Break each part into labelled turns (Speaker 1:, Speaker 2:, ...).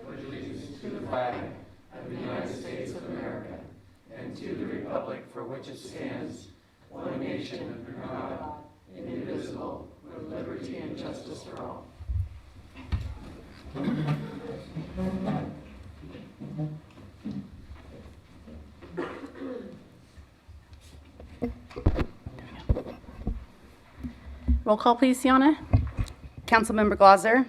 Speaker 1: Pledge allegiance to the flag of the United States of America and to the republic for which it stands, one nation under God, indivisible, with liberty and justice for all.
Speaker 2: Roll call, please, Sienna.
Speaker 3: Councilmember Glauser,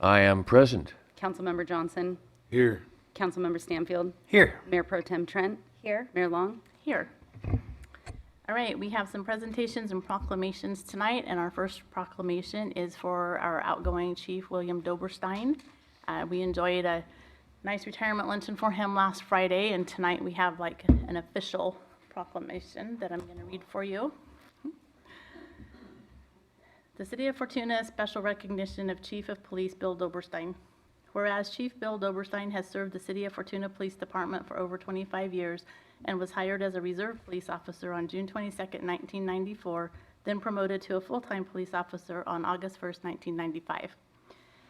Speaker 4: I am present.
Speaker 3: Councilmember Johnson,
Speaker 4: Here.
Speaker 3: Councilmember Stanfield,
Speaker 4: Here.
Speaker 3: Mayor Pro Tem Trent,
Speaker 2: Here.
Speaker 3: Mayor Long.
Speaker 2: Here. All right, we have some presentations and proclamations tonight, and our first proclamation is for our outgoing Chief, William Doberstein. We enjoyed a nice retirement luncheon for him last Friday, and tonight we have like an official proclamation that I'm going to read for you. The City of Fortuna special recognition of Chief of Police Bill Doberstein. Whereas Chief Bill Doberstein has served the City of Fortuna Police Department for over 25 years and was hired as a reserve police officer on June 22, 1994, then promoted to a full-time police officer on August 1, 1995.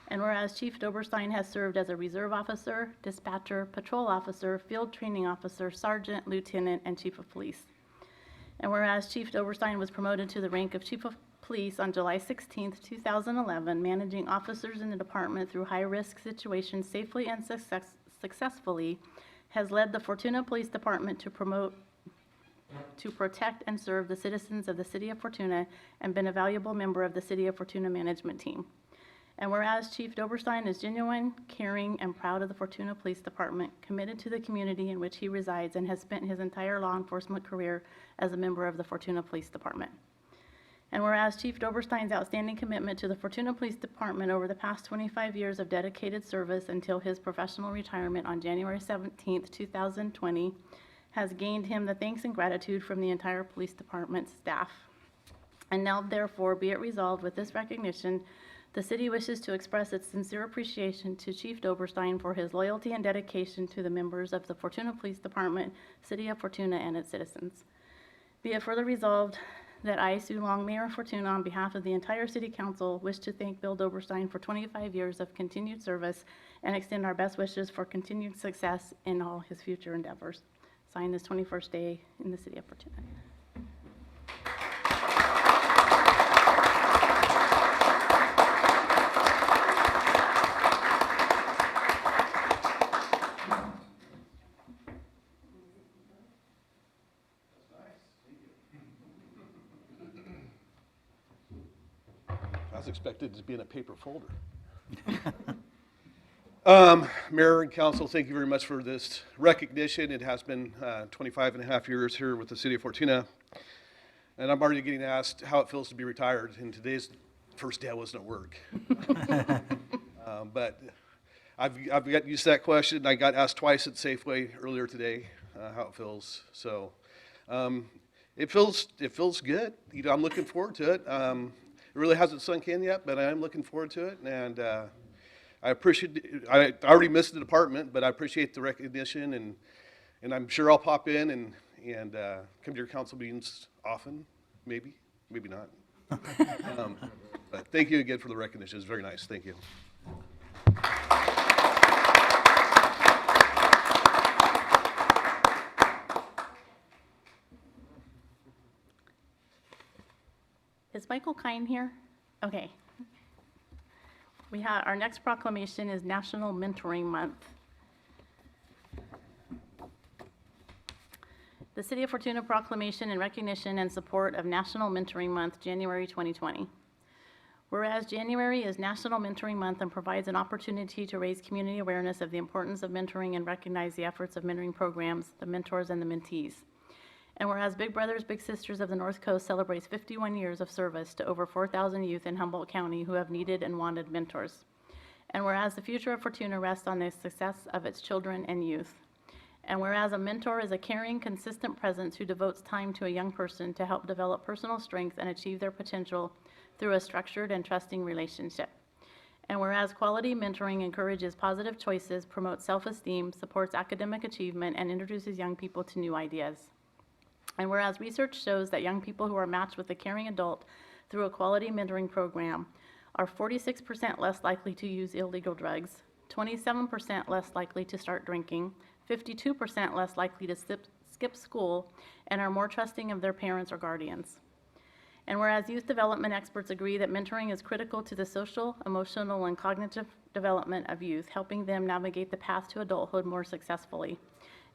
Speaker 2: And whereas Chief Doberstein has served as a reserve officer, dispatcher, patrol officer, field training officer, sergeant, lieutenant, and chief of police. And whereas Chief Doberstein was promoted to the rank of Chief of Police on July 16, 2011, managing officers in the department through high-risk situations safely and successfully, has led the Fortuna Police Department to protect and serve the citizens of the City of Fortuna and been a valuable member of the City of Fortuna management team. And whereas Chief Doberstein is genuine, caring, and proud of the Fortuna Police Department, committed to the community in which he resides, and has spent his entire law enforcement career as a member of the Fortuna Police Department. And whereas Chief Doberstein's outstanding commitment to the Fortuna Police Department over the past 25 years of dedicated service until his professional retirement on January 17, 2020, has gained him the thanks and gratitude from the entire police department staff. And now, therefore, be it resolved with this recognition, the city wishes to express its sincere appreciation to Chief Doberstein for his loyalty and dedication to the members of the Fortuna Police Department, City of Fortuna, and its citizens. Be it further resolved that I, Sue Long, Mayor of Fortuna, on behalf of the entire City Council, wish to thank Bill Doberstein for 25 years of continued service and extend our best wishes for continued success in all his future endeavors. Signed this 21st day in the City of Fortuna.
Speaker 5: I was expected to be in a paper folder. Mayor and council, thank you very much for this recognition. It has been 25 and a half years here with the City of Fortuna. And I'm already getting asked how it feels to be retired. And today's first day I wasn't at work. But I've got used to that question. I got asked twice at Safeway earlier today how it feels. So it feels good. You know, I'm looking forward to it. It really hasn't sunk in yet, but I am looking forward to it, and I already missed the department, but I appreciate the recognition, and I'm sure I'll pop in and come to your council meetings often, maybe not. But thank you again for the recognition. It's very nice. Thank you.
Speaker 2: Is Michael Kine here? Okay. We have, our next proclamation is National Mentoring Month. The City of Fortuna proclamation in recognition and support of National Mentoring Month, January 2020. Whereas January is National Mentoring Month and provides an opportunity to raise community awareness of the importance of mentoring and recognize the efforts of mentoring programs, the mentors, and the mentees. And whereas Big Brothers Big Sisters of the North Coast celebrates 51 years of service to over 4,000 youth in Humboldt County who have needed and wanted mentors. And whereas the future of Fortuna rests on the success of its children and youth. And whereas a mentor is a caring, consistent presence who devotes time to a young person to help develop personal strength and achieve their potential through a structured and trusting relationship. And whereas quality mentoring encourages positive choices, promotes self-esteem, supports academic achievement, and introduces young people to new ideas. And whereas research shows that young people who are matched with a caring adult through a quality mentoring program are 46% less likely to use illegal drugs, 27% less likely to start drinking, 52% less likely to skip school, and are more trusting of their parents or guardians. And whereas youth development experts agree that mentoring is critical to the social, emotional, and cognitive development of youth, helping them navigate the path to adulthood more successfully.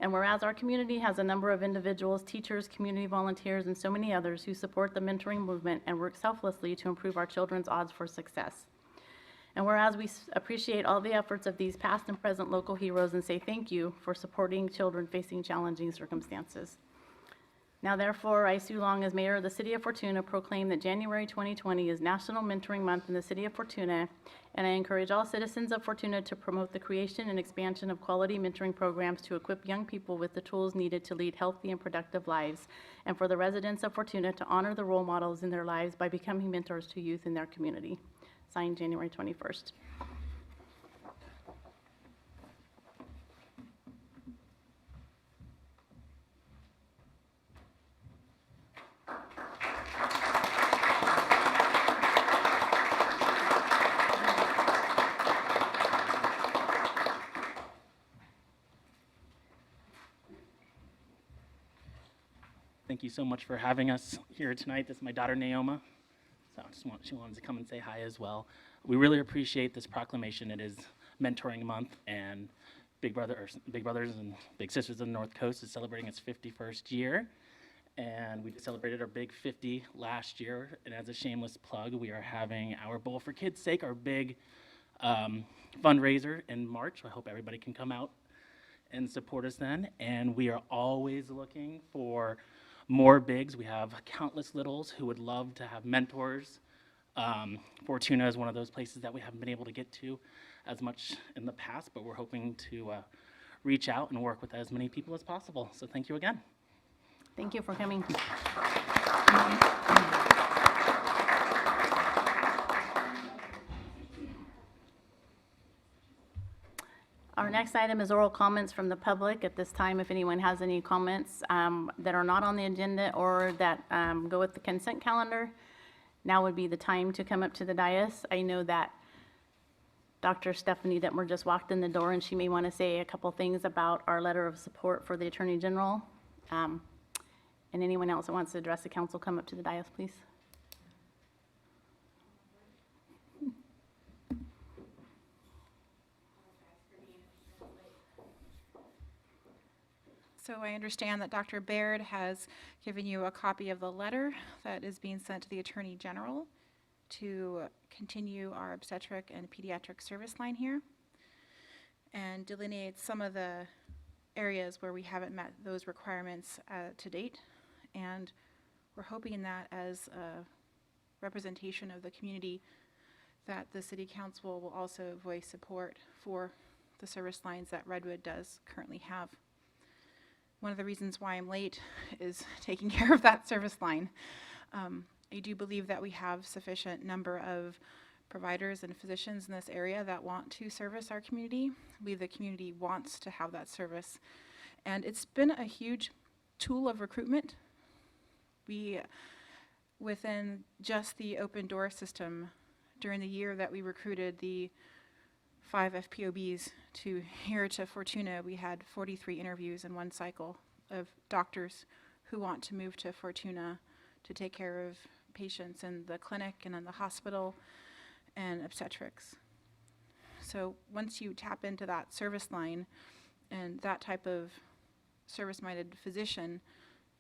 Speaker 2: And whereas our community has a number of individuals, teachers, community volunteers, and so many others who support the mentoring movement and work selflessly to improve our children's odds for success. And whereas we appreciate all the efforts of these past and present local heroes and say thank you for supporting children facing challenging circumstances. Now therefore, I, Sue Long, as mayor of the city of Fortuna, proclaim that January 2020 is National Mentoring Month in the city of Fortuna, and I encourage all citizens of Fortuna to promote the creation and expansion of quality mentoring programs to equip young people with the tools needed to lead healthy and productive lives, and for the residents of Fortuna to honor the role models in their lives by becoming mentors to youth in their community. Signed, January 21st.
Speaker 6: Thank you so much for having us here tonight. This is my daughter, Naoma. So she wanted to come and say hi as well. We really appreciate this proclamation. It is Mentoring Month, and Big Brothers and Big Sisters of the North Coast is celebrating its 51st year. And we celebrated our big 50 last year. And as a shameless plug, we are having our Bowl for Kids' Sake, our big fundraiser in March. I hope everybody can come out and support us then. And we are always looking for more bigs. We have countless littles who would love to have mentors. Fortuna is one of those places that we haven't been able to get to as much in the past, but we're hoping to reach out and work with as many people as possible. So thank you again.
Speaker 2: Thank you for coming. Our next item is oral comments from the public. At this time, if anyone has any comments that are not on the agenda or that go with the consent calendar, now would be the time to come up to the dais. I know that Dr. Stephanie Detmer just walked in the door, and she may want to say a couple things about our letter of support for the Attorney General. And anyone else that wants to address the council, come up to the dais, please.
Speaker 7: So I understand that Dr. Baird has given you a copy of the letter that is being sent to the Attorney General to continue our obstetric and pediatric service line here and delineate some of the areas where we haven't met those requirements to date. And we're hoping that as a representation of the community that the City Council will also voice support for the service lines that Redwood does currently have. One of the reasons why I'm late is taking care of that service line. I do believe that we have sufficient number of providers and physicians in this area that want to service our community. I believe the community wants to have that service. And it's been a huge tool of recruitment. We, within just the open door system, during the year that we recruited the 5 FPOBs to here to Fortuna, we had 43 interviews in one cycle of doctors who want to move to Fortuna to take care of patients in the clinic and in the hospital and obstetrics. So once you tap into that service line and that type of service-minded physician,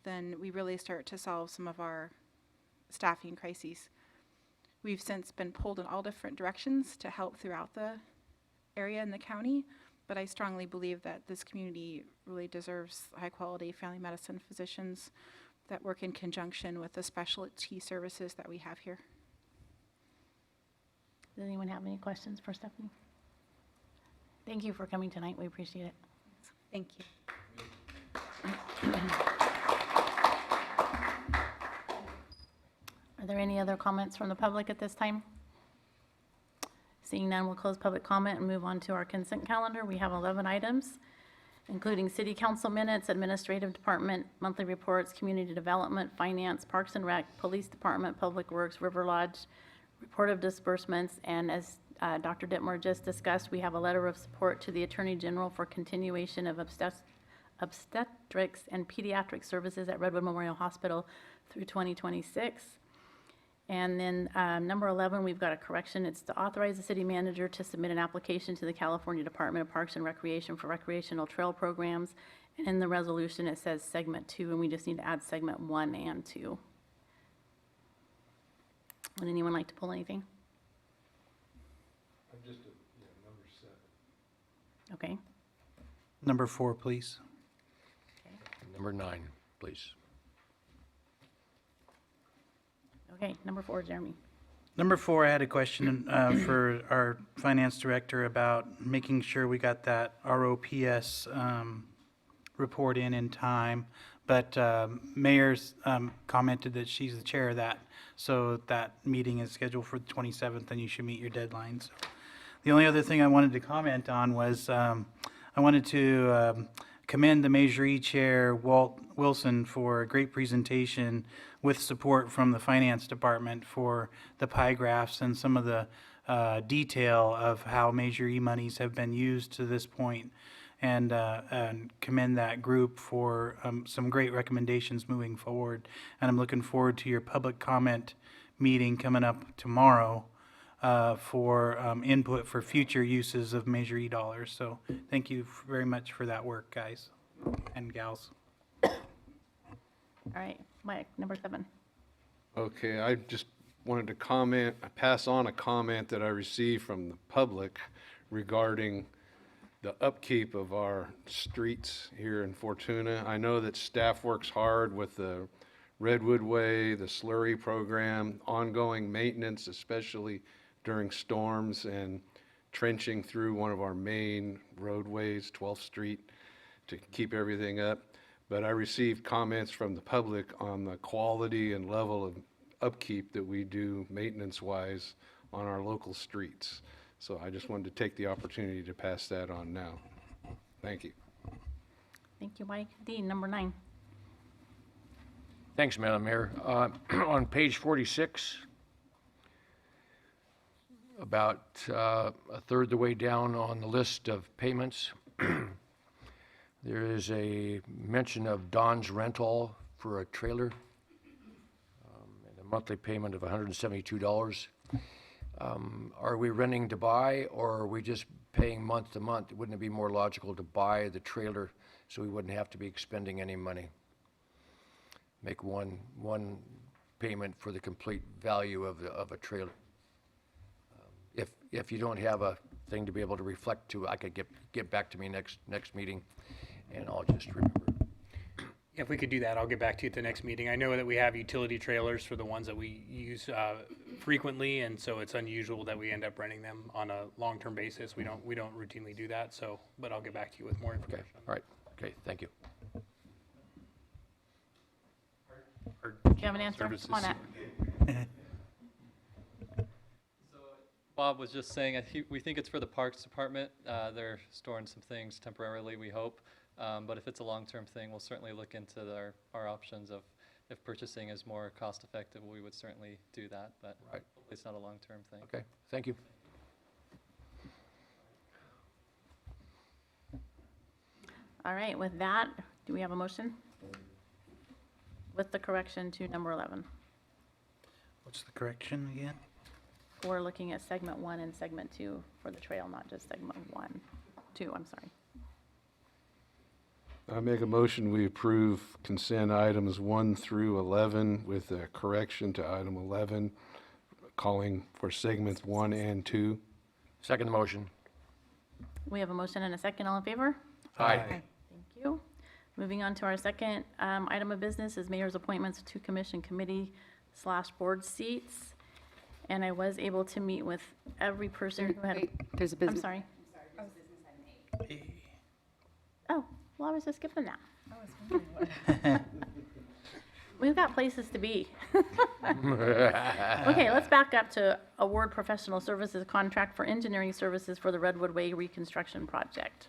Speaker 7: then we really start to solve some of our staffing crises. We've since been pulled in all different directions to help throughout the area in the county, but I strongly believe that this community really deserves high-quality family medicine physicians that work in conjunction with the specialty services that we have here.
Speaker 2: Does anyone have any questions for Stephanie? Thank you for coming tonight. We appreciate it.
Speaker 3: Thank you.
Speaker 2: Are there any other comments from the public at this time? Seeing none, we'll close public comment and move on to our consent calendar. We have 11 items, including city council minutes, administrative department, monthly reports, community development, finance, parks and rec, police department, public works, river lodge, report of disbursements, and as Dr. Dittmer just discussed, we have a letter of support to the Attorney General for continuation of obstetrics and pediatric services at Redwood Memorial Hospital through 2026. And then number 11, we've got a correction. It's to authorize the city manager to submit an application to the California Department of Parks and Recreation for recreational trail programs. And in the resolution, it says segment 2, and we just need to add segment 1 and 2. Would anyone like to pull anything? Okay.
Speaker 8: Number 4, please.
Speaker 4: Number 9, please.
Speaker 2: Okay, number 4, Jeremy.
Speaker 8: Number 4, I had a question for our finance director about making sure we got that ROPS report in time. But Mayor's commented that she's the chair of that, so that meeting is scheduled for the 27th, and you should meet your deadlines. The only other thing I wanted to comment on was I wanted to commend the Measure E Chair, Walt Wilson, for a great presentation with support from the Finance Department for the pie graphs and some of the detail of how Measure E monies have been used to this point, and commend that group for some great recommendations moving forward. And I'm looking forward to your public comment meeting coming up tomorrow for input for future uses of Measure E dollars. So thank you very much for that work, guys and gals.
Speaker 2: All right, Mike, number 7.
Speaker 9: Okay, I just wanted to pass on a comment that I received from the public regarding the upkeep of our streets here in Fortuna. I know that staff works hard with the Redwood Way, the slurry program, ongoing maintenance, especially during storms, and trenching through one of our main roadways, 12th Street, to keep everything up. But I received comments from the public on the quality and level of upkeep that we do maintenance-wise on our local streets. So I just wanted to take the opportunity to pass that on now. Thank you.
Speaker 2: Thank you, Mike. Dean, number 9.
Speaker 4: Thanks, Madam Mayor. On page 46, about a third of the way down on the list of payments, there is a mention of Don's Rental for a trailer, and a monthly payment of $172. Are we renting to buy, or are we just paying month to month? Wouldn't it be more logical to buy the trailer so we wouldn't have to be expending any money? Make one payment for the complete value of a trailer. If you don't have a thing to be able to reflect to, I could get back to me next meeting, and I'll just remember.
Speaker 10: If we could do that, I'll get back to you at the next meeting. I know that we have utility trailers for the ones that we use frequently, and so it's unusual that we end up renting them on a long-term basis. We don't routinely do that, so, but I'll get back to you with more
Speaker 4: Okay,
Speaker 10: information.
Speaker 4: all right, okay, thank you.
Speaker 2: Do you have an answer on that?
Speaker 11: Bob was just saying, we think it's for the Parks Department. They're storing some things temporarily, we hope. But if it's a long-term thing, we'll certainly look into our options of if purchasing is more cost-effective, we would certainly do that. But
Speaker 4: Right.
Speaker 11: it's not a long-term thing.
Speaker 4: Okay, thank you.
Speaker 2: All right, with that, do we have a motion? With the correction to number 11.
Speaker 8: What's the correction again?
Speaker 2: We're looking at segment 1 and segment 2 for the trail, not just segment 2, I'm sorry.
Speaker 9: I make a motion, we approve consent items 1 through 11 with a correction to item 11, calling for segments 1 and 2.
Speaker 4: Second motion.
Speaker 2: We have a motion and a second, all in favor?
Speaker 4: Aye.
Speaker 2: Thank you. Moving on to our second item of business is mayor's appointments to commission committee/board seats. And I was able to meet with every person who had,
Speaker 3: Wait, there's a
Speaker 2: I'm
Speaker 3: business.
Speaker 2: sorry. Oh, well, I was just skipping that. We've got places to be. Okay, let's back up to award professional services contract for engineering services for the Redwood Way reconstruction project.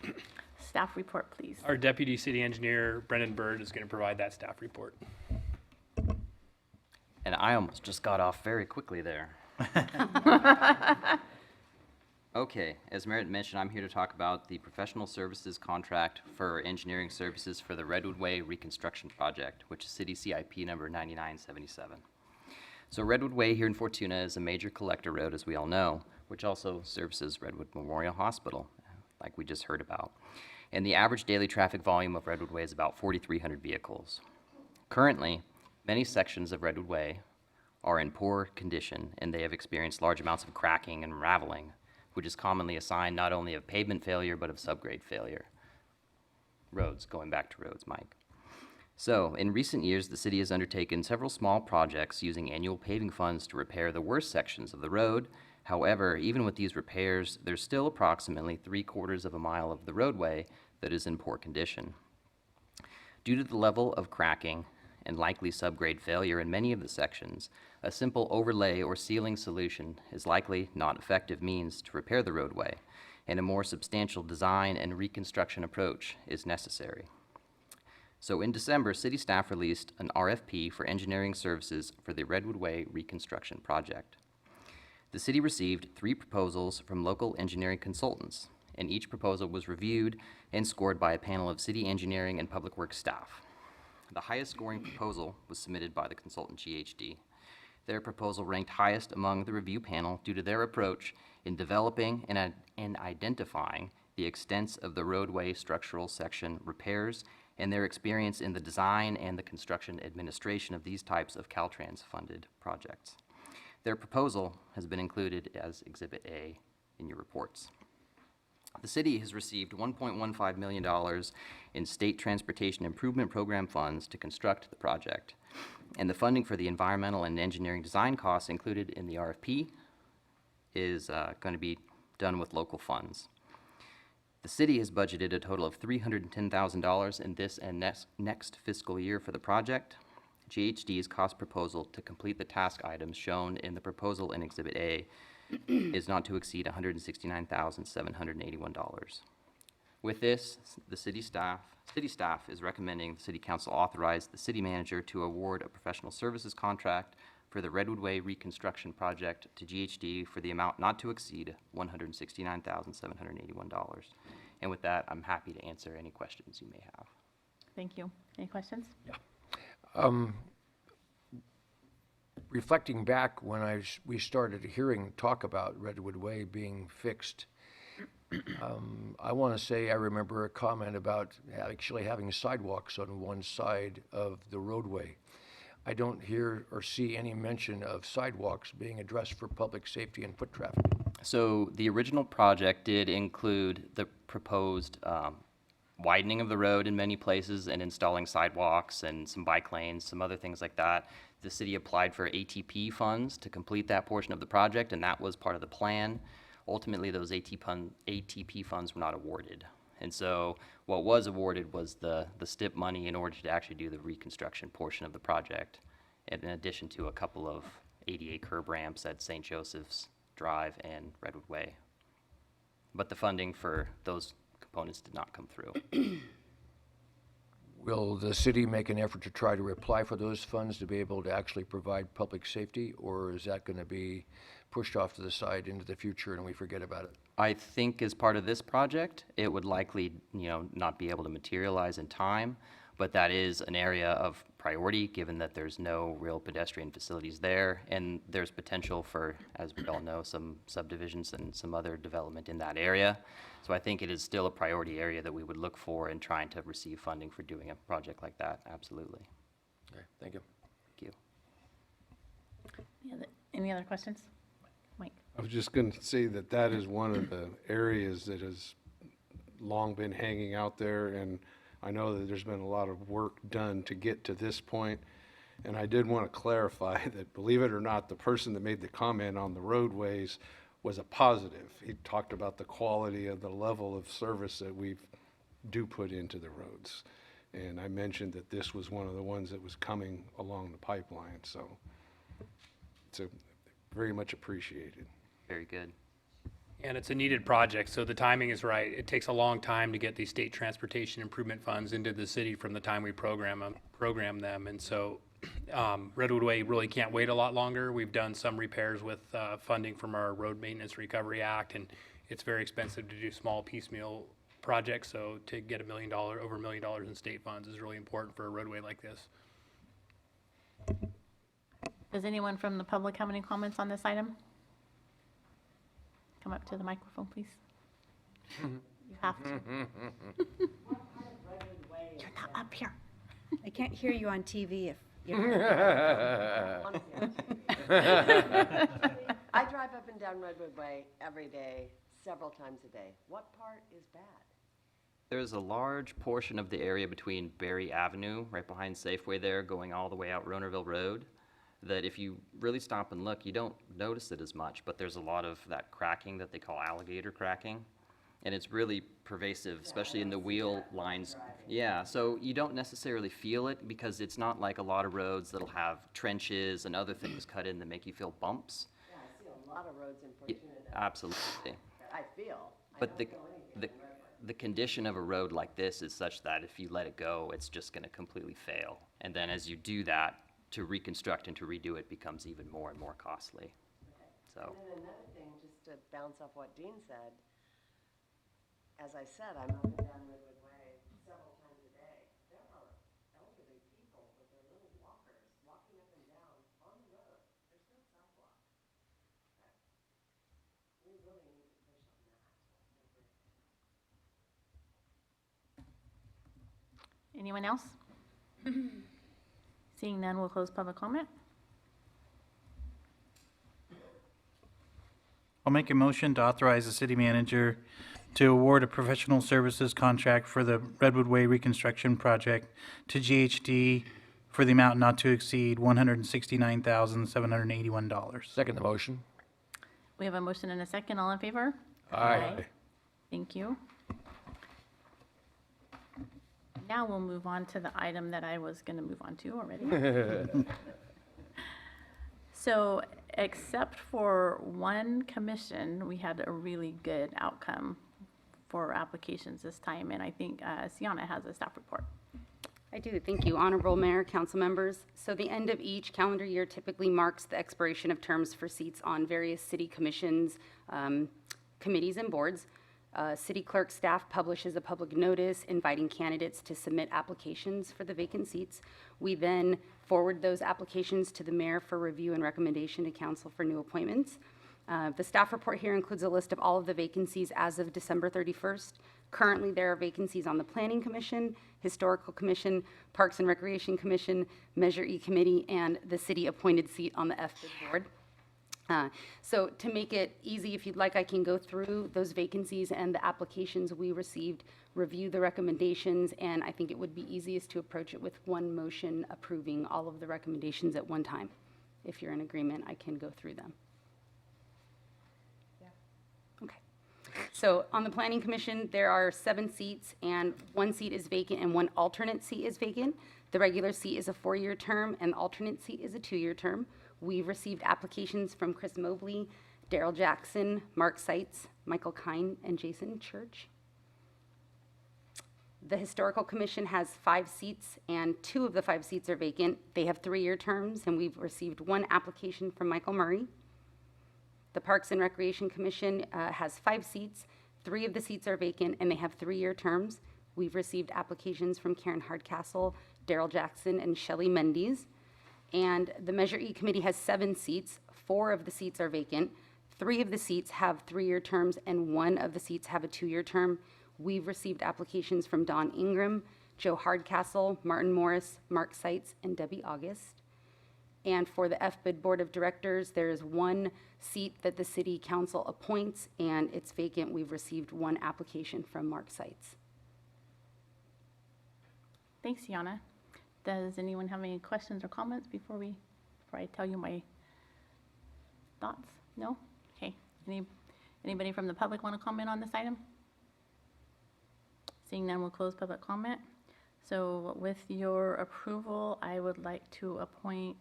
Speaker 2: Staff report, please.
Speaker 10: Our Deputy City Engineer, Brendan Bird, is going to provide that staff report.
Speaker 12: And I almost just got off very quickly there. Okay, as Merritt mentioned, I'm here to talk about the professional services contract for engineering services for the Redwood Way Reconstruction Project, which is City CIP number 9977. So Redwood Way here in Fortuna is a major collector road, as we all know, which also services Redwood Memorial Hospital, like we just heard about. And the average daily traffic volume of Redwood Way is about 4,300 vehicles. Currently, many sections of Redwood Way are in poor condition, and they have experienced large amounts of cracking and raveling, which is commonly a sign not only of pavement failure, but of subgrade failure. Roads, going back to roads, Mike. So, in recent years, the city has undertaken several small projects using annual paving funds to repair the worst sections of the road. However, even with these repairs, there's still approximately 3/4 of a mile of the roadway that is in poor condition. Due to the level of cracking and likely subgrade failure in many of the sections, a simple overlay or sealing solution is likely not effective means to repair the roadway, and a more substantial design and reconstruction approach is necessary. So in December, city staff released an RFP for engineering services for the Redwood Way Reconstruction Project. The city received 3 proposals from local engineering consultants, and each proposal was reviewed and scored by a panel of city engineering and public works staff. The highest scoring proposal was submitted by the consultant GHD. Their proposal ranked highest among the review panel due to their approach in developing and identifying the extents of the roadway structural section repairs and their experience in the design and the construction administration of these types of Caltrans-funded projects. Their proposal has been included as Exhibit A in your reports. The city has received $1.15 million in state transportation improvement program funds to construct the project, and the funding for the environmental and engineering design costs included in the RFP is going to be done with local funds. The city has budgeted a total of $310,000 in this and next fiscal year for the project. GHD's cost proposal to complete the task items shown in the proposal in Exhibit A is not to exceed $169,781. With this, the city staff is recommending the city council authorize the city manager to award a professional services contract for the Redwood Way Reconstruction Project to GHD for the amount not to exceed $169,781. And with that, I'm happy to answer any questions you may have.
Speaker 2: Thank you. Any questions?
Speaker 4: Reflecting back when we started hearing talk about Redwood Way being fixed, I want to say I remember a comment about actually having sidewalks on one side of the roadway. I don't hear or see any mention of sidewalks being addressed for public safety and foot traffic.
Speaker 12: So the original project did include the proposed widening of the road in many places and installing sidewalks and some bike lanes, some other things like that. The city applied for ATP funds to complete that portion of the project, and that was part of the plan. Ultimately, those ATP funds were not awarded. And so what was awarded was the STIP money in order to actually do the reconstruction portion of the project, in addition to a couple of ADA curb ramps at St. Joseph's Drive and Redwood Way. But the funding for those components did not come through.
Speaker 4: Will the city make an effort to try to apply for those funds to be able to actually provide public safety, or is that going to be pushed off to the side into the future and we forget about it?
Speaker 12: I think as part of this project, it would likely, not be able to materialize in time, but that is an area of priority given that there's no real pedestrian facilities there, and there's potential for, as we all know, some subdivisions and some other development in that area. So I think it is still a priority area that we would look for in trying to receive funding for doing a project like that, absolutely.
Speaker 4: Okay, thank you.
Speaker 12: Thank you.
Speaker 2: Any other questions? Mike?
Speaker 9: I was just going to say that is one of the areas that has long been hanging out there, and I know that there's been a lot of work done to get to this point. And I did want to clarify that, believe it or not, the person that made the comment on the roadways was a positive. He talked about the quality of the level of service that we do put into the roads. And I mentioned that this was one of the ones that was coming along the pipeline, so it's very much appreciated.
Speaker 12: Very good.
Speaker 10: And it's a needed project, so the timing is right. It takes a long time to get these state transportation improvement funds into the city from the time we program them. And so Redwood Way really can't wait a lot longer. We've done some repairs with funding from our Road Maintenance Recovery Act, and it's very expensive to do small piecemeal projects, so to get over $1 million in state funds is really important for a roadway like this.
Speaker 2: Does anyone from the public have any comments on this item? Come up to the microphone, please. You have to. You're not up here.
Speaker 13: I can't hear you on TV if you're.
Speaker 1: I drive up and down Redwood Way every day, several times a day. What part is bad?
Speaker 12: There's a large portion of the area between Berry Avenue, right behind Safeway there, going all the way out Ronerville Road, that if you really stop and look, you don't notice it as much, but there's a lot of that cracking that they call alligator cracking. And it's really pervasive, especially in the wheel lines. Yeah, so you don't necessarily feel it because it's not like a lot of roads that'll have trenches and other things cut in that make you feel bumps.
Speaker 1: Yeah, I see a lot of roads in
Speaker 12: Yeah,
Speaker 1: Fortuna that
Speaker 12: absolutely.
Speaker 1: I feel. I
Speaker 12: But
Speaker 1: don't feel anything.
Speaker 12: the condition of a road like this is such that if you let it go, it's just gonna completely fail. And then as you do that, to reconstruct and to redo it becomes even more and more costly. So,
Speaker 1: And then another thing, just to bounce off what Dean said, as I said, I'm up and down Redwood Way several times a day. There are elderly people with their little walkers walking up and down on the road. There's no sidewalk. We really need to push on that.
Speaker 2: Anyone else? Seeing none, we'll close public comment.
Speaker 8: I'll make a motion to authorize the city manager to award a professional services contract for the Redwood Way reconstruction project to GHD for the amount not to exceed $169,781.
Speaker 4: Second the motion.
Speaker 2: We have a motion and a second. All in favor?
Speaker 4: Aye.
Speaker 2: Thank you. Now we'll move on to the item that I was going to move on to already. So, except for one commission, we had a really good outcome for applications this time, and I think Sienna has a staff report.
Speaker 3: I do, thank you. Honorable Mayor, council members. So the end of each calendar year typically marks the expiration of terms for seats on various city commissions, committees, and boards. City clerk staff publishes a public notice inviting candidates to submit applications for the vacant seats. We then forward those applications to the mayor for review and recommendation to council for new appointments. The staff report here includes a list of all of the vacancies as of December 31st. Currently, there are vacancies on the Planning Commission, Historical Commission, Parks and Recreation Commission, Measure E Committee, and the city-appointed seat on the FBID board. So to make it easy, if you'd like, I can go through those vacancies and the applications we received, review the recommendations, and I think it would be easiest to approach it with one motion approving all of the recommendations at one time. If you're in agreement, I can go through them. Okay. So on the Planning Commission, there are 7 seats, and 1 seat is vacant and 1 alternate seat is vacant. The regular seat is a 4-year term, and the alternate seat is a 2-year term. We've received applications from Chris Mobley, Daryl Jackson, Mark Seitz, Michael Kine, and Jason Church. The Historical Commission has 5 seats, and 2 of the 5 seats are vacant. They have 3-year terms, and we've received 1 application from Michael Murray. The Parks and Recreation Commission has 5 seats. 3 of the seats are vacant, and they have 3-year terms. We've received applications from Karen Hardcastle, Daryl Jackson, and Shelley Mendes. And the Measure E Committee has 7 seats. 4 of the seats are vacant. 3 of the seats have 3-year terms, and 1 of the seats have a 2-year term. We've received applications from Don Ingram, Joe Hardcastle, Martin Morris, Mark Seitz, and Debbie August. And for the FBID Board of Directors, there is 1 seat that the City Council appoints, and it's vacant. We've received 1 application from Mark Seitz.
Speaker 2: Thanks, Yana. Does anyone have any questions or comments before I tell you my thoughts? No? Okay. Anybody from the public want to comment on this item? Seeing none, we'll close public comment. So with your approval, I would like to appoint,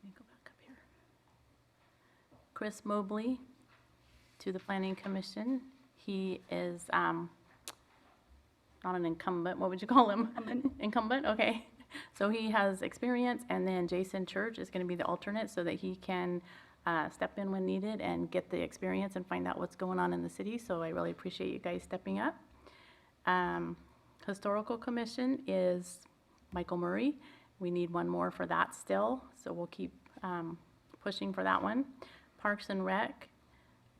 Speaker 2: let me go back up here, Chris Mobley to the Planning Commission. He is not an incumbent, what would you call him? Incumbent, okay. So he has experience, and then Jason Church is going to be the alternate so that he can step in when needed and get the experience and find out what's going on in the city. So I really appreciate you guys stepping up. Historical Commission is Michael Murray. We need one more for that still, so we'll keep pushing for that one. Parks and Rec,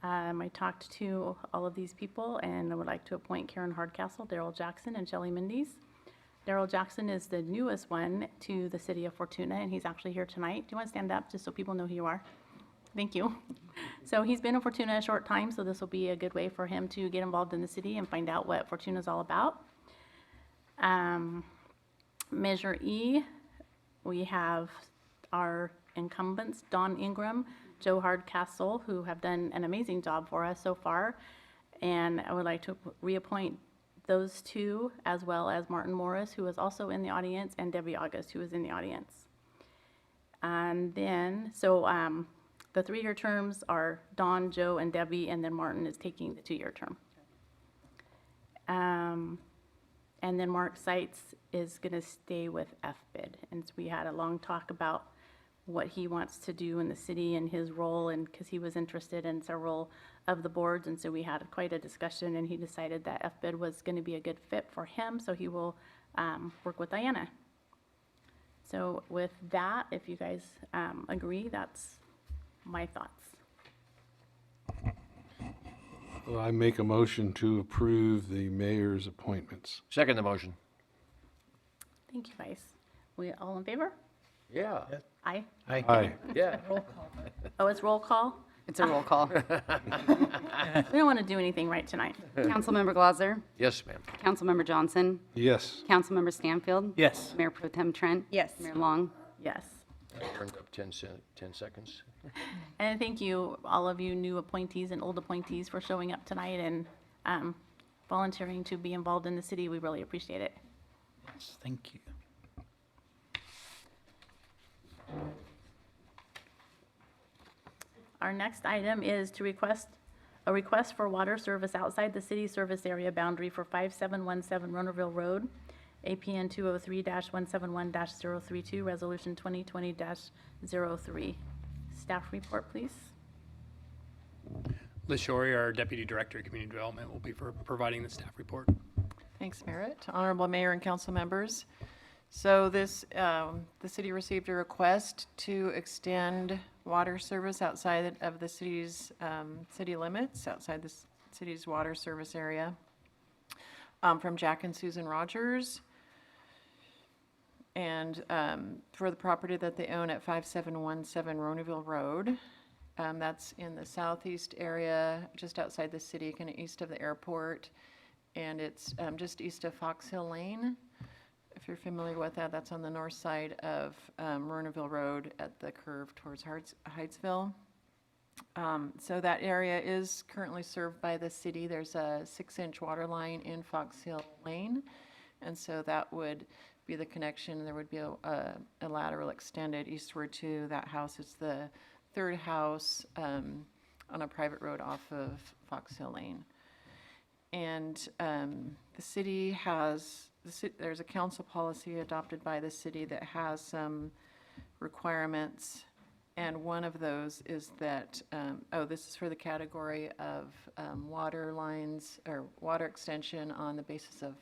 Speaker 2: I talked to all of these people, and I would like to appoint Karen Hardcastle, Daryl Jackson, and Shelley Mendes. Daryl Jackson is the newest one to the city of Fortuna, and he's actually here tonight. Do you want to stand up just so people know who you are? Thank you. So he's been in Fortuna a short time, so this will be a good way for him to get involved in the city and find out what Fortuna is all about. Measure E, we have our incumbents, Don Ingram, Joe Hardcastle, who have done an amazing job for us so far. And I would like to reappoint those two, as well as Martin Morris, who is also in the audience, and Debbie August, who is in the audience. And then, so the 3-year terms are Don, Joe, and Debbie, and then Martin is taking the 2-year term. And then Mark Seitz is going to stay with FBID. And so we had a long talk about what he wants to do in the city and his role, and because he was interested in several of the boards, and so we had quite a discussion, and he decided that FBID was going to be a good fit for him, so he will work with Diana. So with that, if you guys agree, that's my thoughts.
Speaker 9: Well, I make a motion to approve the mayor's appointments.
Speaker 4: Second the motion.
Speaker 2: Thank you, guys. We all in favor?
Speaker 4: Yeah.
Speaker 2: Aye.
Speaker 9: Aye.
Speaker 4: Yeah.
Speaker 2: Oh, it's roll call?
Speaker 3: It's a roll call.
Speaker 2: We don't want to do anything right tonight.
Speaker 3: Councilmember Glauser,
Speaker 4: Yes, ma'am.
Speaker 3: Councilmember Johnson,
Speaker 9: Yes.
Speaker 3: Councilmember Stanfield,
Speaker 8: Yes.
Speaker 3: Mayor Pro Tem Trent.
Speaker 13: Yes.
Speaker 3: Mayor Long.
Speaker 2: Yes.
Speaker 4: Turned up 10 seconds.
Speaker 2: And thank you, all of you new appointees and old appointees, for showing up tonight and volunteering to be involved in the city. We really appreciate it.
Speaker 8: Yes, thank you.
Speaker 2: Our next item is to request for water service outside the city service area boundary for 5717 Ronerville Road, APN 203-171-032, Resolution 2020-03. Staff report, please.
Speaker 10: Liz Shorey, our Deputy Director of Community Development, will be providing the staff report.
Speaker 1: Thanks, Merritt. Honorable Mayor and council members. So this, the city received a request to extend water service outside of the city's city limits, outside the city's water service area, from Jack and Susan Rogers, and for the property that they own at 5717 Ronerville Road. That's in the southeast area, just outside the city, kind of east of the airport, and it's just east of Fox Hill Lane. If you're familiar with that, that's on the north side of Ronerville Road at the curve towards Heightsville. So that area is currently served by the city. There's a 6-inch water line in Fox Hill Lane, and so that would be the connection. There would be a lateral extended eastward to that house. It's the third house on a private road off of Fox Hill Lane. And the city has, there's a council policy adopted by the city that has some requirements. And one of those is that, this is for the category of water lines or water extension on the basis of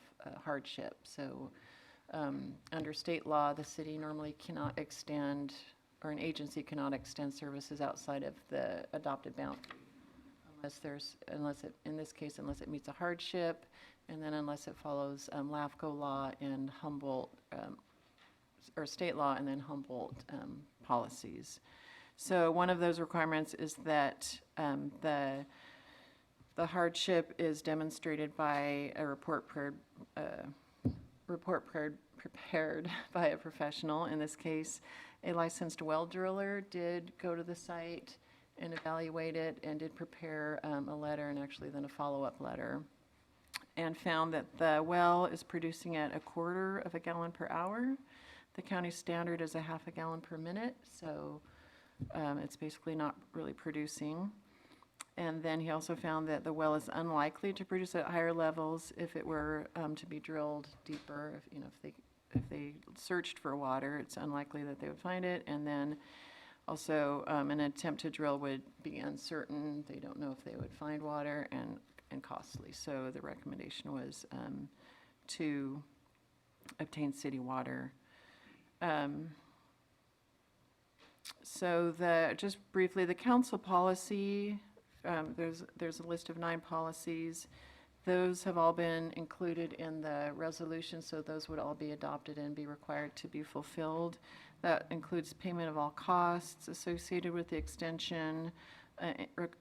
Speaker 1: hardship. So under state law, the city normally cannot extend, or an agency cannot extend services outside of the adopted boundary. Unless it, in this case, unless it meets a hardship, and then unless it follows LAFCO law and Humboldt, or state law, and then Humboldt policies. So one of those requirements is that the hardship is demonstrated by a report prepared by a professional. In this case, a licensed well driller did go to the site and evaluate it and did prepare a letter, and actually then a follow-up letter, and found that the well is producing at 1/4 gallon per hour. The county standard is 1/2 gallon per minute, so it's basically not really producing. And then he also found that the well is unlikely to produce at higher levels if it were to be drilled deeper, if if they searched for water, it's unlikely that they would find it. And then also, an attempt to drill would be uncertain. They don't know if they would find water and costly. So the recommendation was to obtain city water. Just briefly, the council policy, there's a list of 9 policies. Those have all been included in the resolution, so those would all be adopted and be required to be fulfilled. That includes payment of all costs associated with the extension,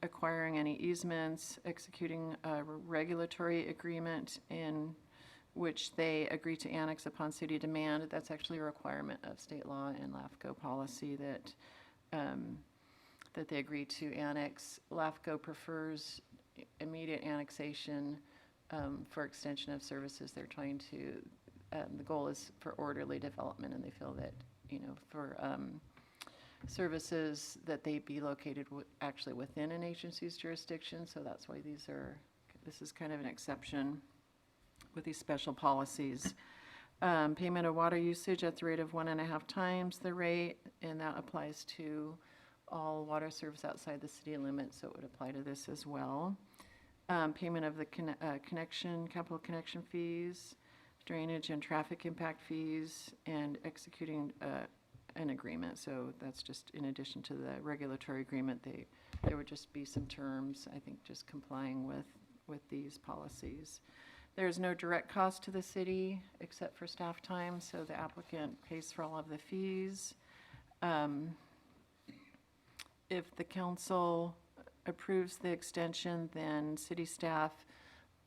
Speaker 1: acquiring any easements, executing a regulatory agreement in which they agree to annex upon city demand. That's actually a requirement of state law and LAFCO policy that they agree to annex. LAFCO prefers immediate annexation for extension of services. They're trying to, the goal is for orderly development, and they feel that, for services that they be located actually within an agency's jurisdiction. So that's why this is kind of an exception with these special policies. Payment of water usage at the rate of 1.5 times the rate, and that applies to all water service outside the city limits, so it would apply to this as well. Payment of the capital connection fees, drainage and traffic impact fees, and executing an agreement. So that's just in addition to the regulatory agreement. There would just be some terms, I think, just complying with these policies. There's no direct cost to the city except for staff time, so the applicant pays for all of the fees. If the council approves the extension, then city staff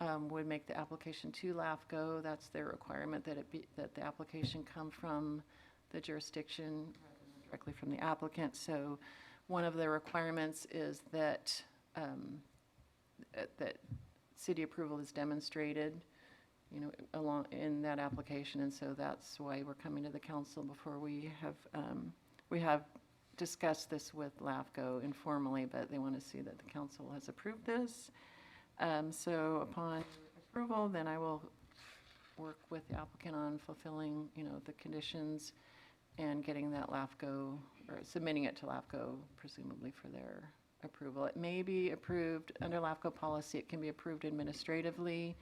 Speaker 1: would make the application to LAFCO. That's their requirement, that the application come from the jurisdiction directly from the applicant. So one of the requirements is that that city approval is demonstrated, along in that application, and so that's why we're coming to the council before we have discussed this with LAFCO informally, but they want to see that the council has approved this. So upon approval, then I will work with the applicant on fulfilling, the conditions and getting that LAFCO, or submitting it to LAFCO, presumably for their approval. It may be approved under LAFCO policy. It can be approved administratively,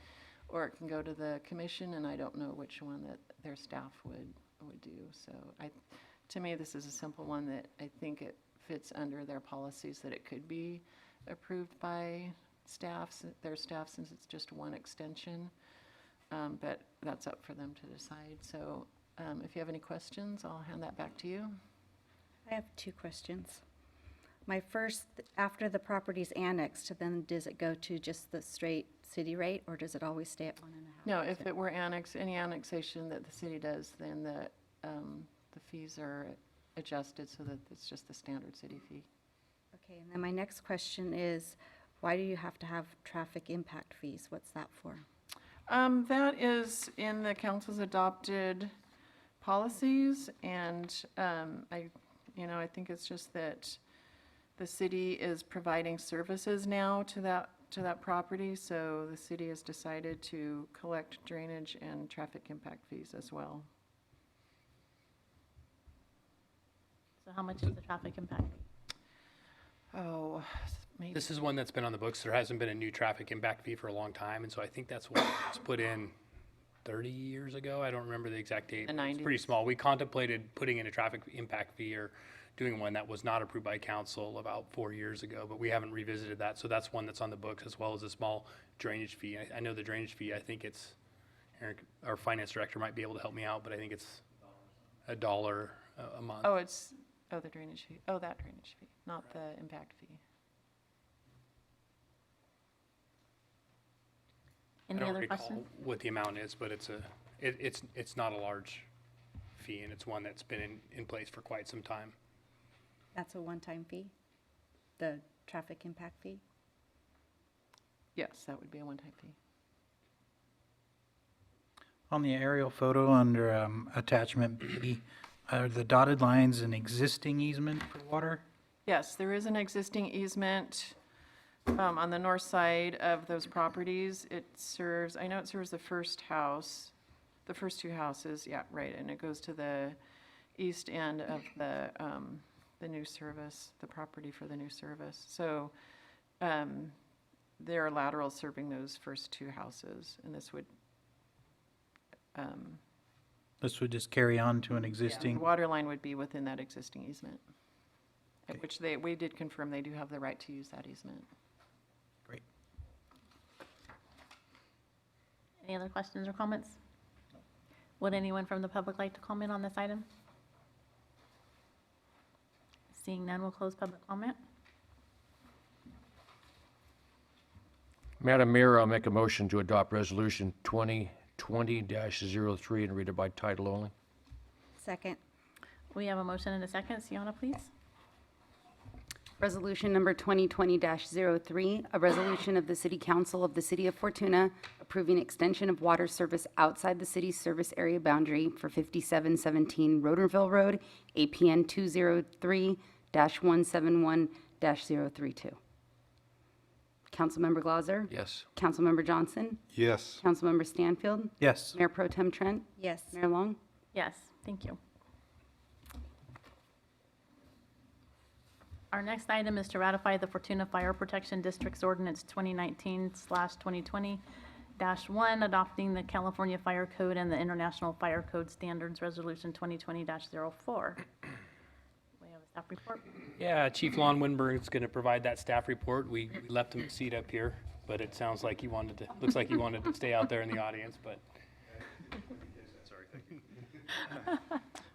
Speaker 1: or it can go to the commission, and I don't know which one that their staff would do. So to me, this is a simple one that I think it fits under their policies, that it could be approved by their staff, since it's just one extension. But that's up for them to decide. So if you have any questions, I'll hand that back to you.
Speaker 13: I have 2 questions. My first, after the property's annexed, then does it go to just the straight city rate, or does it always stay at 1.5?
Speaker 1: No, if it were any annexation that the city does, then the fees are adjusted so that it's just the standard city fee.
Speaker 13: Okay, and then my next question is, why do you have to have traffic impact fees? What's that for?
Speaker 1: That is in the council's adopted policies, and I think it's just that the city is providing services now to that property, so the city has decided to collect drainage and traffic impact fees as well.
Speaker 2: So how much is the traffic impact?
Speaker 1: Oh, maybe.
Speaker 10: This is one that's been on the books. There hasn't been a new traffic impact fee for a long time, and so I think that's what was put in 30 years ago. I don't remember the exact date.
Speaker 1: The 90s.
Speaker 10: It's pretty small. We contemplated putting in a traffic impact fee or doing one that was not approved by council about 4 years ago, but we haven't revisited that. So that's one that's on the books, as well as a small drainage fee. I know the drainage fee, I think it's, Eric, our finance director might be able to help me out, but I think it's $1 a month.
Speaker 1: The drainage fee. Oh, that drainage fee, not the impact fee.
Speaker 2: Any
Speaker 10: I don't
Speaker 2: other
Speaker 10: recall
Speaker 2: questions?
Speaker 10: what the amount is, but it's not a large fee, and it's one that's been in place for quite some time.
Speaker 13: That's a one-time fee? The traffic impact fee?
Speaker 1: Yes, that would be a one-time fee.
Speaker 8: On the aerial photo under attachment B, are the dotted lines an existing easement for water?
Speaker 1: Yes, there is an existing easement on the north side of those properties. I know it serves the first house, The first two houses, yeah, right, and it goes to the east end of the new service, the property for the new service. So, there are laterals serving those first two houses, and this would,
Speaker 8: This would just carry on to an
Speaker 1: the
Speaker 8: existing,
Speaker 1: water line would be within that existing easement.
Speaker 8: Okay.
Speaker 1: Which we did confirm they do have the right to use that easement.
Speaker 8: great.
Speaker 2: Any other questions or comments? Would anyone from the public like to comment on this item? Seeing none, we'll close public comment.
Speaker 4: Madam Mayor, I'll make a motion to adopt Resolution 2020-03 and read it by title only.
Speaker 13: Second.
Speaker 2: We have a motion and a second. Sienna, please.
Speaker 3: Resolution number 2020-03, a resolution of the City Council of the City of Fortuna approving extension of water service outside the city's service area boundary for 5717 Roderville Road, APN 203-171-032. Councilmember Glauser?
Speaker 4: Yes.
Speaker 3: Councilmember Johnson?
Speaker 9: Yes.
Speaker 3: Councilmember Stanfield?
Speaker 8: Yes.
Speaker 3: Mayor Pro Tem Trent?
Speaker 13: Yes.
Speaker 3: Mayor Long?
Speaker 2: Yes, thank you. Our next item is to ratify the Fortuna Fire Protection District's Ordinance 2019/2020-1, adopting the California Fire Code and the International Fire Code Standards Resolution 2020-04. We have a staff report.
Speaker 10: Yeah, Chief Lon Winberg is going to provide that staff report. We left him a seat up here, but it sounds like looks like he wanted to stay out there in the audience, but.
Speaker 14: Sorry, thank you.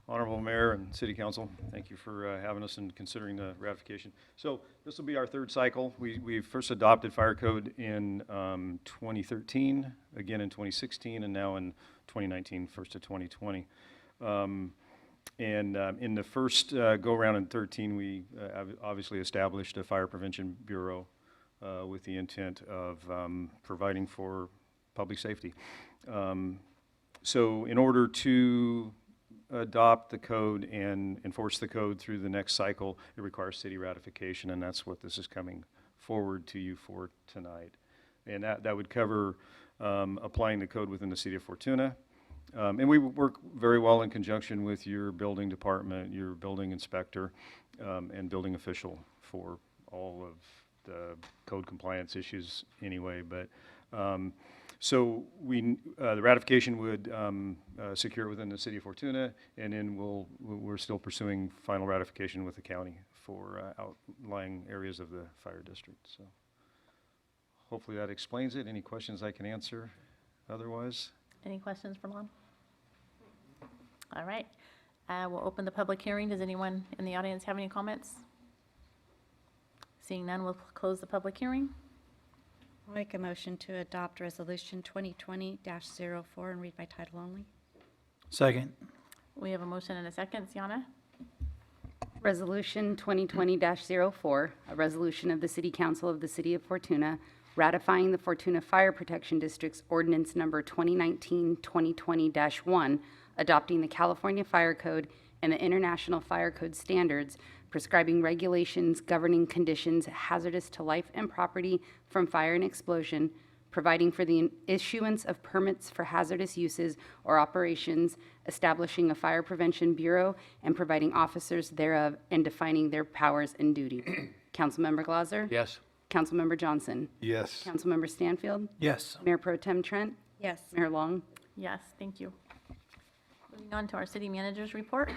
Speaker 14: Honorable Mayor and City Council, thank you for having us and considering the ratification. So this will be our third cycle. We first adopted fire code in 2013, again in 2016, and now in 2019, first of 2020. In the first go-around in 13, we obviously established a Fire Prevention Bureau with the intent of providing for public safety. So in order to adopt the code and enforce the code through the next cycle, it requires city ratification, and that's what this is coming forward to you for tonight. And that would cover applying the code within the city of Fortuna. And we work very well in conjunction with your building department, your building inspector, and building official for all of the code compliance issues anyway. But so the ratification would secure it within the city of Fortuna, and then we're still pursuing final ratification with the county for outlying areas of the fire district. So hopefully that explains it. Any questions I can answer otherwise?
Speaker 2: Any questions for Lon? All right. We'll open the public hearing. Does anyone in the audience have any comments? Seeing none, we'll close the public hearing.
Speaker 13: I'll make a motion to adopt Resolution 2020-04 and read by title only.
Speaker 8: Second.
Speaker 2: We have a motion and a second. Sienna?
Speaker 3: Resolution 2020-04, a resolution of the City Council of the City of Fortuna ratifying the Fortuna Fire Protection District's Ordinance Number 2019-2020-1, adopting the California Fire Code and the International Fire Code Standards, prescribing regulations governing conditions hazardous to life and property from fire and explosion, providing for the issuance of permits for hazardous uses or operations, establishing a fire prevention bureau, and providing officers thereof, and defining their powers and duties. Councilmember Glauser?
Speaker 4: Yes.
Speaker 3: Councilmember Johnson?
Speaker 9: Yes.
Speaker 3: Councilmember Stanfield?
Speaker 8: Yes.
Speaker 3: Mayor Pro Tem Trent?
Speaker 13: Yes.
Speaker 3: Mayor Long?
Speaker 2: Yes, thank you. Moving on to our city manager's report.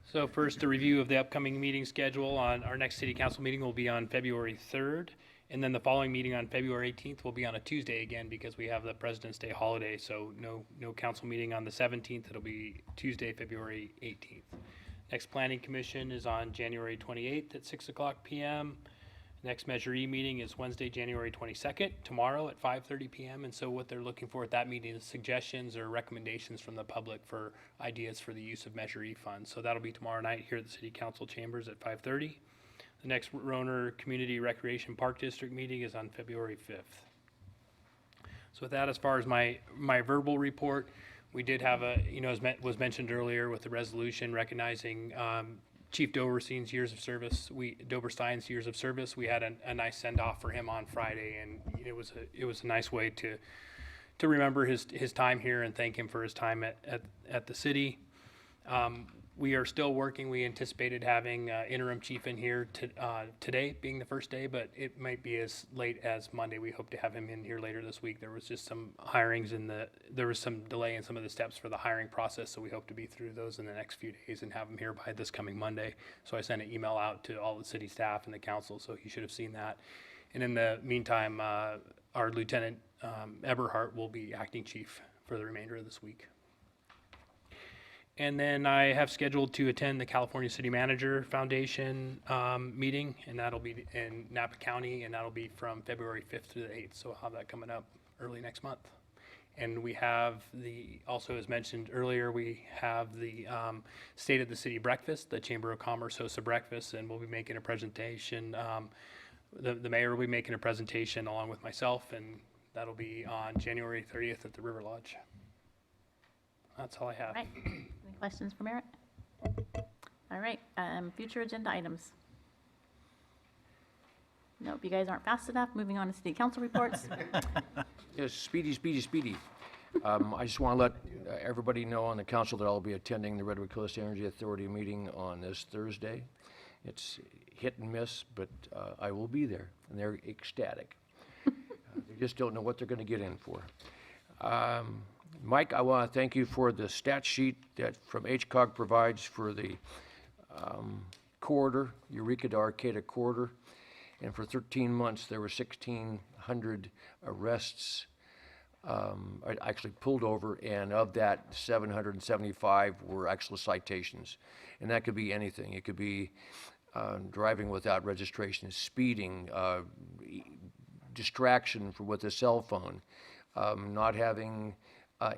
Speaker 10: So first, a review of the upcoming meeting schedule. On our next city council meeting will be on February 3rd, and then the following meeting on February 18th will be on a Tuesday again because we have the President's Day holiday, so no council meeting on the 17th. It'll be Tuesday, February 18th. Next Planning Commission is on January 28th at 6 o'clock p.m. Next Measure E meeting is Wednesday, January 22nd, tomorrow at 5:30 p.m. And so what they're looking for at that meeting is suggestions or recommendations from the public for ideas for the use of Measure E funds. So that'll be tomorrow night here at the City Council chambers at 5:30. The next Roner Community Recreation Park District meeting is on February 5th. So with that, as far as my verbal report, we did have a, as was mentioned earlier with the resolution recognizing Chief Doberstein's years of service. Doberstein's years of service. We had a nice send off for him on Friday, and it was a nice way to remember his time here and thank him for his time at the city. We are still working. We anticipated having interim chief in here today being the first day, but it might be as late as Monday. We hope to have him in here later this week. There was just some hirings there was some delay in some of the steps for the hiring process, so we hope to be through those in the next few days and have him here by this coming Monday. So I sent an email out to all the city staff and the council, so he should have seen that. And in the meantime, our Lieutenant Eberhardt will be acting chief for the remainder of this week. And then I have scheduled to attend the California City Manager Foundation meeting, and that'll be in Napa County, and that'll be from February 5th to the 8th. So I'll have that coming up early next month. And we have also as mentioned earlier, we have the State of the City breakfast, the Chamber of Commerce hosts a breakfast, and we'll be making a presentation. The mayor will be making a presentation along with myself, and that'll be on January 30th at the River Lodge. That's all I have.
Speaker 2: All right. Any questions for Merritt? All right. Future agenda items. Nope, you guys aren't fast enough. Moving on to city council reports.
Speaker 4: Yes, speedy. I just want to let everybody know on the council that I'll be attending the Redwood Coast Energy Authority meeting on this Thursday. It's hit and miss, but I will be there, and they're ecstatic. They just don't know what they're going to get in for. Mike, I want to thank you for the stat sheet that from HCOG provides for the corridor, Eureka to Arcata corridor. And for 13 months, there were 1,600 arrests actually pulled over, and of that, 775 were actual citations. And that could be anything. It could be driving without registration, speeding, distraction with a cell phone, not having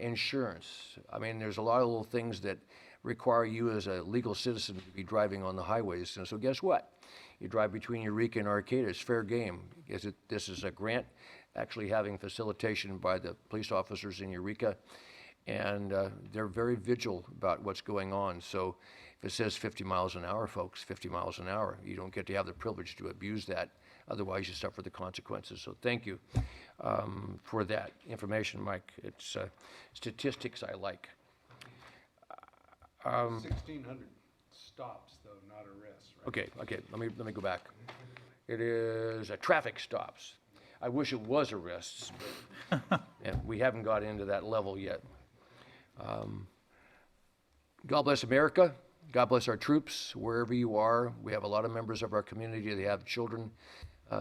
Speaker 4: insurance. I mean, there's a lot of little things that require you as a legal citizen to be driving on the highways. And so guess what? You drive between Eureka and Arcata, it's fair game. This is a grant actually having facilitation by the police officers in Eureka, and they're very vigilant about what's going on. So if it says 50 miles an hour, folks, 50 miles an hour, you don't get to have the privilege to abuse that. Otherwise, you suffer the consequences. So thank you for that information, Mike. It's statistics I like.
Speaker 9: 1,600 stops, though, not arrests, right?
Speaker 4: Okay. Let me go back. It is traffic stops. I wish it was arrests, but and we haven't got into that level yet. God bless America. God bless our troops, wherever you are. We have a lot of members of our community that have children,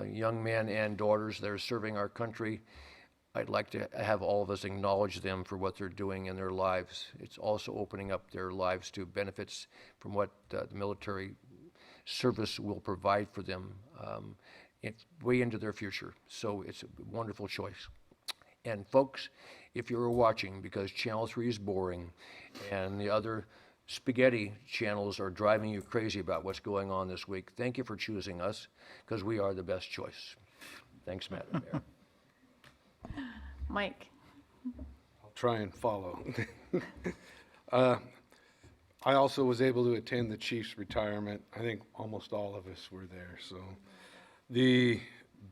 Speaker 4: young men and daughters that are serving our country. I'd like to have all of us acknowledge them for what they're doing in their lives. It's also opening up their lives to benefits from what the military service will provide for them way into their future. So it's a wonderful choice. And folks, if you're watching because Channel 3 is boring and the other spaghetti channels are driving you crazy about what's going on this week, thank you for choosing us because we are the best choice. Thanks, Madam Mayor.
Speaker 2: Mike.
Speaker 9: I'll try and follow. I also was able to attend the chief's retirement. I think almost all of us were there. So the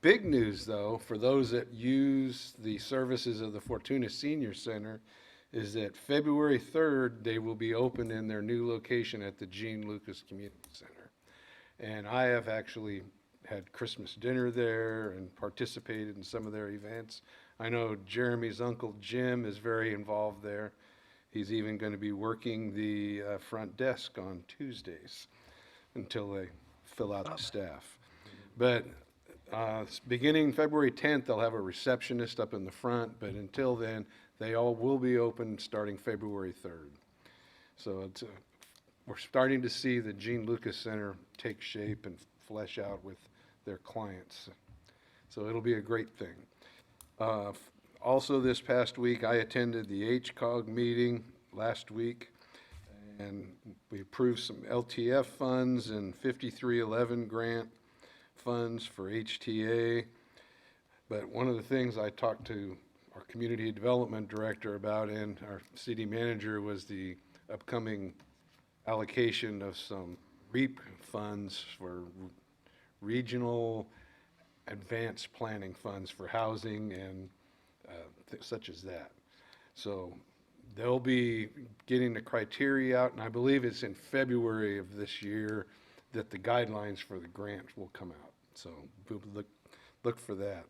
Speaker 9: big news, though, for those that use the services of the Fortuna Senior Center is that February 3rd, they will be open in their new location at the Gene Lucas Community Center. And I have actually had Christmas dinner there and participated in some of their events. I know Jeremy's uncle Jim is very involved there. He's even going to be working the front desk on Tuesdays until they fill out the staff. But beginning February 10th, they'll have a receptionist up in the front, but until then, they all will be open starting February 3rd. So it's, we're starting to see the Gene Lucas Center take shape and flesh out with their clients. So it'll be a great thing. Also this past week, I attended the HCOG meeting last week, and we approved some LTF funds and 5311 grant funds for HTA. But one of the things I talked to our community development director about and our city manager was the upcoming allocation of some REAP funds for regional advanced planning funds for housing and such as that. So they'll be getting the criteria out, and I believe it's in February of this year that the guidelines for the grant will come out. So we'll look for that.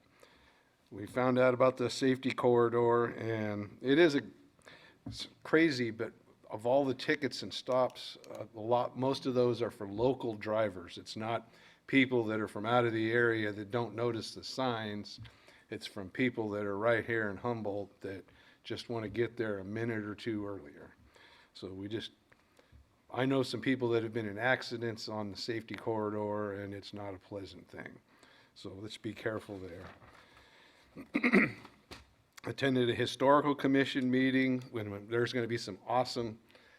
Speaker 9: We found out about the safety corridor, and it's crazy, but of all the tickets and stops, most of those are for local drivers. It's not people that are from out of the area that don't notice the signs. It's from people that are right here in Humboldt that just want to get there a minute or two earlier. So I know some people that have been in accidents on the safety corridor, and it's not a pleasant thing. So let's be careful there. Attended a historical commission meeting when there's going to be some awesome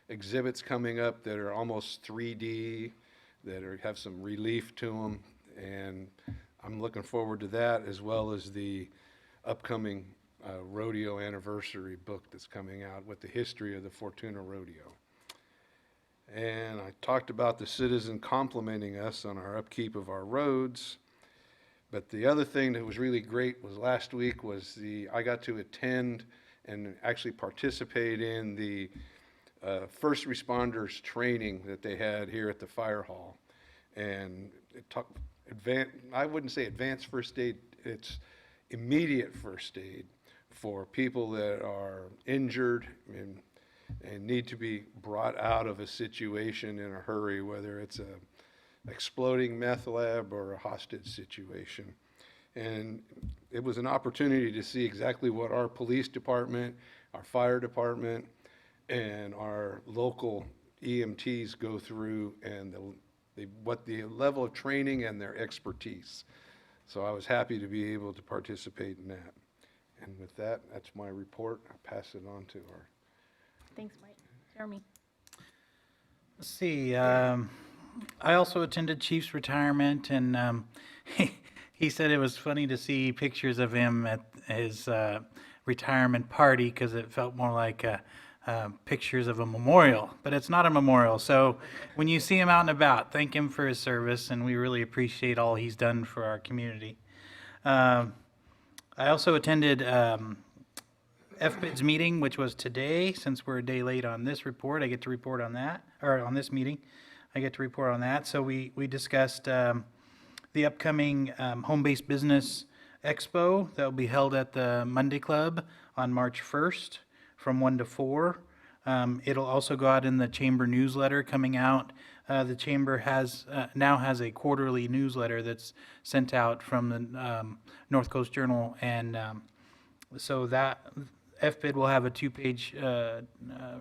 Speaker 9: exhibits coming up that are almost 3D, that have some relief to them, and I'm looking forward to that, as well as the upcoming rodeo anniversary book that's coming out with the history of the Fortuna rodeo. And I talked about the citizen complimenting us on our upkeep of our roads. But the other thing that was really great was last week I got to attend and actually participate in the first responders training that they had here at the fire hall. And I wouldn't say advanced first aid, it's immediate first aid for people that are injured and need to be brought out of a situation in a hurry, whether it's a exploding meth lab or a hostage situation. And it was an opportunity to see exactly what our police department, our fire department, and our local EMTs go through, and what the level of training and their expertise. So I was happy to be able to participate in that. And with that, that's my report. I'll pass it on to our...
Speaker 2: Thanks, Mike. Jeremy.
Speaker 8: Let's see, I also attended Chief's retirement, and he said it was funny to see pictures of him at his retirement party because it felt more like pictures of a memorial, but it's not a memorial. So when you see him out and about, thank him for his service, and we really appreciate all he's done for our community. I also attended FBID's meeting, which was today. Since we're a day late on this report, I get to report on that, or on this meeting. I get to report on that. So we discussed the upcoming Home-Based Business Expo that will be held at the Monday Club on March 1st from 1 to 4. It'll also go out in the Chamber newsletter coming out. The Chamber now has a quarterly newsletter that's sent out from the North Coast Journal, and so that FBID will have a 2-page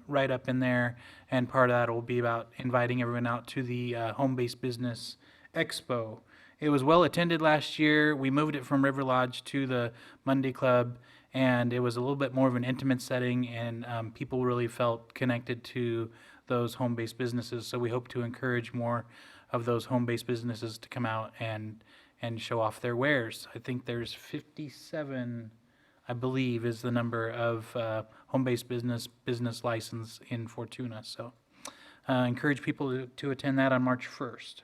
Speaker 8: write-up in there, and part of that will be about inviting everyone out to the Home-Based Business Expo. It was well attended last year. We moved it from River Lodge to the Monday Club, and it was a little bit more of an intimate setting, and people really felt connected to those home-based businesses. So we hope to encourage more of those home-based businesses to come out and show off their wares. I think there's 57, I believe, is the number of home-based business license in Fortuna. So encourage people to attend that on March 1st.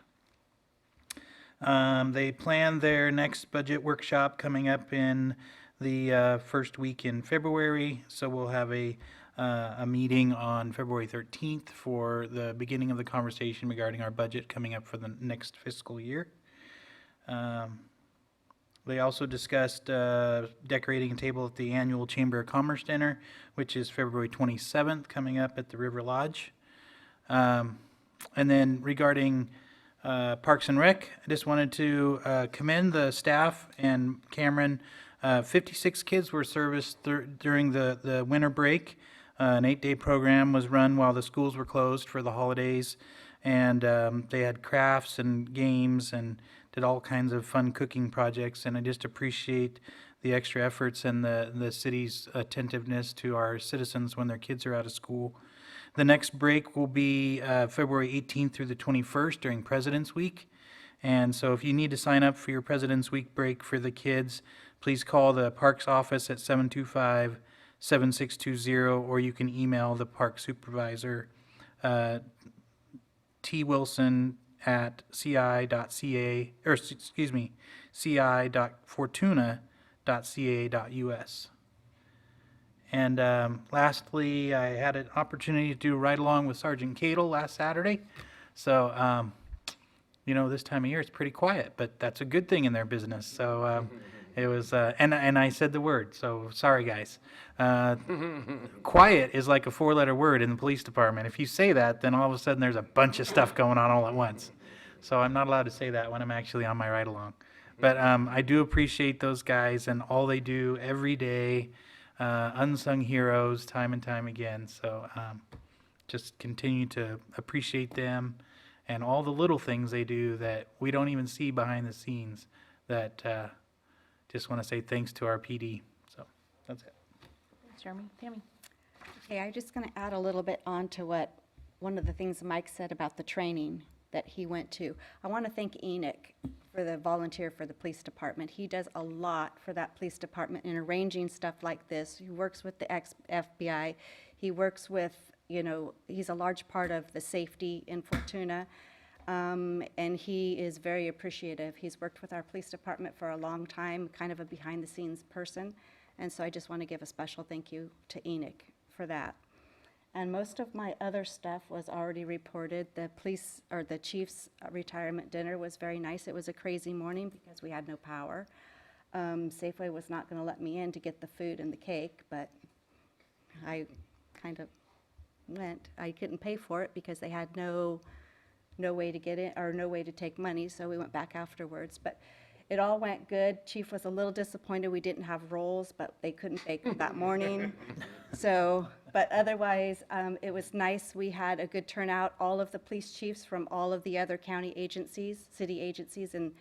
Speaker 8: They plan their next budget workshop coming up in the first week in February. So we'll have a meeting on February 13th for the beginning of the conversation regarding our budget coming up for the next fiscal year. They also discussed decorating a table at the annual Chamber of Commerce dinner, which is February 27th, coming up at the River Lodge. And then regarding Parks and Rec, I just wanted to commend the staff and Cameron. 56 kids were serviced during the winter break. An 8-day program was run while the schools were closed for the holidays, and they had crafts and games and did all kinds of fun cooking projects, and I just appreciate the extra efforts and the city's attentiveness to our citizens when their kids are out of school. The next break will be February 18th through the 21st during President's Week, and so if you need to sign up for your President's Week break for the kids, please call the Parks office at 725-7620, or you can email the Park Supervisor, ci.fortuna.ca.us. And lastly, I had an opportunity to do ride along with Sergeant Cadle last Saturday. So, you know, this time of year it's pretty quiet, but that's a good thing in their business. So it was, and I said the word, so sorry guys. Quiet is like a 4-letter word in the police department. If you say that, then all of a sudden there's a bunch of stuff going on all at once. So I'm not allowed to say that when I'm actually on my ride along. But I do appreciate those guys and all they do every day. Unsung heroes time and time again. So just continue to appreciate them and all the little things they do that we don't even see behind the scenes. That just want to say thanks to our PD. So that's it.
Speaker 2: Thanks, Jeremy. Tammy?
Speaker 13: Okay, I'm just going to add a little bit on to what one of the things Mike said about the training that he went to. I want to thank Enoch for the volunteer for the police department. He does a lot for that police department in arranging stuff like this. He works with the FBI. He works with, you know, he's a large part of the safety in Fortuna. And he is very appreciative. He's worked with our police department for a long time, kind of a behind-the-scenes person. And so I just want to give a special thank you to Enoch for that. And most of my other stuff was already reported. The police, or the chief's retirement dinner was very nice. It was a crazy morning because we had no power. Safeway was not going to let me in to get the food and the cake, but I kind of went. I couldn't pay for it because they had no way to get in, or no way to take money, so we went back afterwards. But it all went good. Chief was a little disappointed we didn't have rolls, but they couldn't bake them that morning. So, but otherwise, it was nice. We had a good turnout. All of the police chiefs from all of the other county agencies, city agencies, and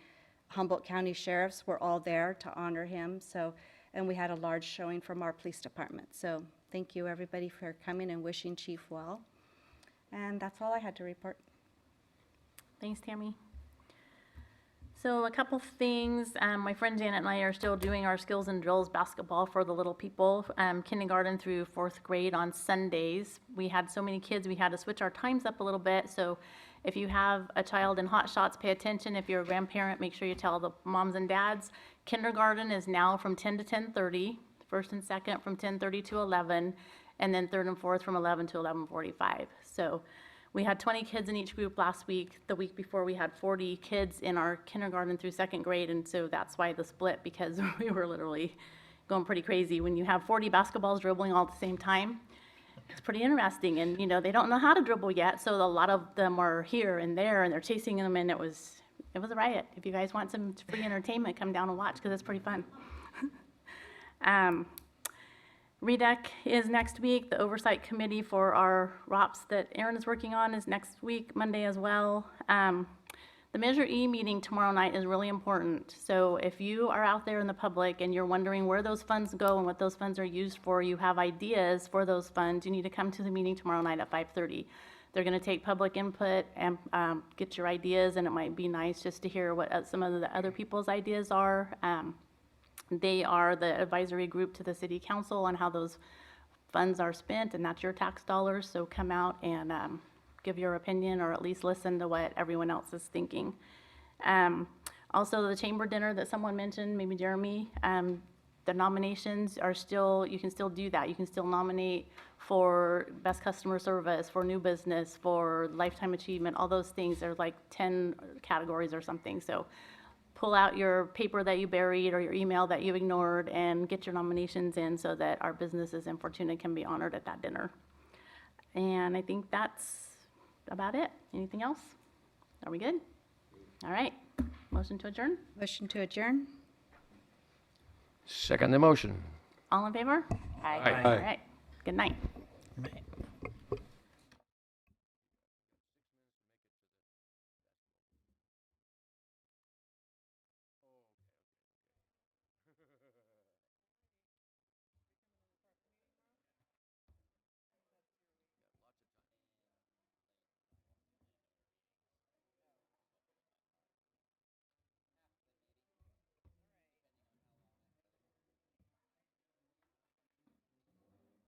Speaker 13: Humboldt County sheriffs were all there to honor him. So, and we had a large showing from our police department. So thank you, everybody, for coming and wishing Chief well. And that's all I had to report.
Speaker 2: Thanks, Tammy. So a couple things, my friend Janet and I are still doing our skills and drills basketball for the little people, kindergarten through 4th grade on Sundays. We had so many kids, we had to switch our times up a little bit. So if you have a child in hot shots, pay attention. If you're a grandparent, make sure you tell the moms and dads. Kindergarten is now from 10 to 10:30, first and second from 10:30 to 11, and then third and fourth from 11 to 11:45. So we had 20 kids in each group last week. The week before, we had 40 kids in our kindergarten through 2nd grade, and so that's why the split, because we were literally going pretty crazy. When you have 40 basketballs dribbling all at the same time, it's pretty interesting. And, you know, they don't know how to dribble yet, so a lot of them are here and there, and they're chasing them, and it was a riot. If you guys want some free entertainment, come down and watch, because it's pretty fun. REDEC is next week. The oversight committee for our ROPS that Aaron is working on is next week, Monday as well. The Measure E meeting tomorrow night is really important. So if you are out there in the public and you're wondering where those funds go and what those funds are used for, you have ideas for those funds, you need to come to the meeting tomorrow night at 5:30. They're going to take public input and get your ideas, and it might be nice just to hear what some of the other people's ideas are. They are the advisory group to the city council on how those funds are spent, and that's your tax dollars. So come out and give your opinion, or at least listen to what everyone else is thinking. Also, the chamber dinner that someone mentioned, maybe Jeremy, the nominations are still, you can still do that. You can still nominate for best customer service, for new business, for lifetime achievement, all those things. There's like 10 categories or something. So pull out your paper that you buried or your email that you ignored and get your nominations in so that our businesses in Fortuna can be honored at that dinner. And I think that's about it. Anything else? Are we good? All right. Motion to adjourn?
Speaker 13: Motion to adjourn?
Speaker 4: Second the motion.
Speaker 2: All in favor?
Speaker 4: Aye.
Speaker 2: All right. Good night.
Speaker 8: Right.